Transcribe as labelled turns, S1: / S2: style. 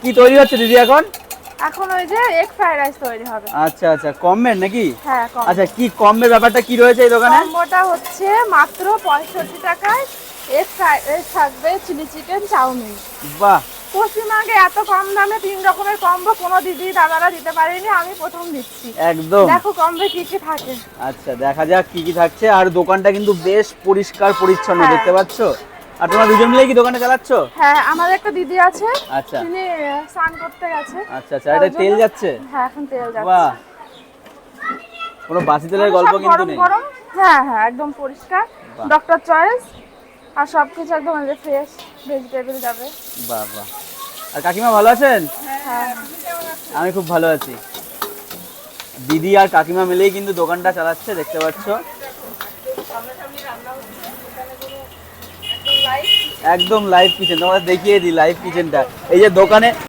S1: কি তৈরি হচ্ছে দিদি এখন?
S2: এখন ওই যে এগ ফ্রাইড রাইস তৈরি হবে।
S1: আচ্ছা আচ্ছা, কমের নাকি?
S2: হ্যাঁ কম।
S1: আচ্ছা, কি কমের ব্যাপারটা কি রয়েছে এই দোকানে?
S2: কম্বোটা হচ্ছে মাত্র 65 টাকায় এগ ফ্রাইড রাইস থাকবে, চিলি চিকেন, চাউমিন।
S1: বাহ,
S2: পশ্চিমবঙ্গে এত কম দামে 3 রকমের কম্বো কোনো দিদি দাদারা দিতে পারেনি, আমি প্রথম দিচ্ছি।
S1: একদম।
S2: দেখো কম্বে কি কি থাকে।
S1: আচ্ছা, দেখা যাক কি কি থাকছে। আর দোকানটা কিন্তু বেশ পরিষ্কার পরিচ্ছন্ন,
S2: হ্যাঁ।
S1: দেখতে পাচ্ছ। আর তোমরা দুজন মিলে কি দোকানটা চালাচ্ছ?
S2: হ্যাঁ, আমাদের একটা দিদি আছে,
S1: আচ্ছা
S2: তিনি স্নান করতে গেছে।
S1: আচ্ছা আচ্ছা, এটা তেল যাচ্ছে?
S2: হ্যাঁ, এখন তেল যাচ্ছে।
S1: বাহ, কোনো বাসি তেলের গল্প
S2: সব
S1: কিন্তু
S2: গরম
S1: নেই।
S2: গরম। হ্যাঁ হ্যাঁ, একদম পরিষ্কার,
S1: বাহ।
S2: Doctor choice. আর সবকিছু একদম ফ্রেশ ভেজিটেবল যাবে।
S1: বাহ বাহ। আর কাকিমা ভালো আছেন?
S2: হ্যাঁ।
S1: আমি খুব ভালো আছি। দিদি আর কাকিমা মিলেই কিন্তু দোকানটা চালাচ্ছে, দেখতে পাচ্ছ। একদম লাইভ কিচেন, তোমাদের দেখিয়ে দিই লাইভ কিচেনটা। এই যে দোকানে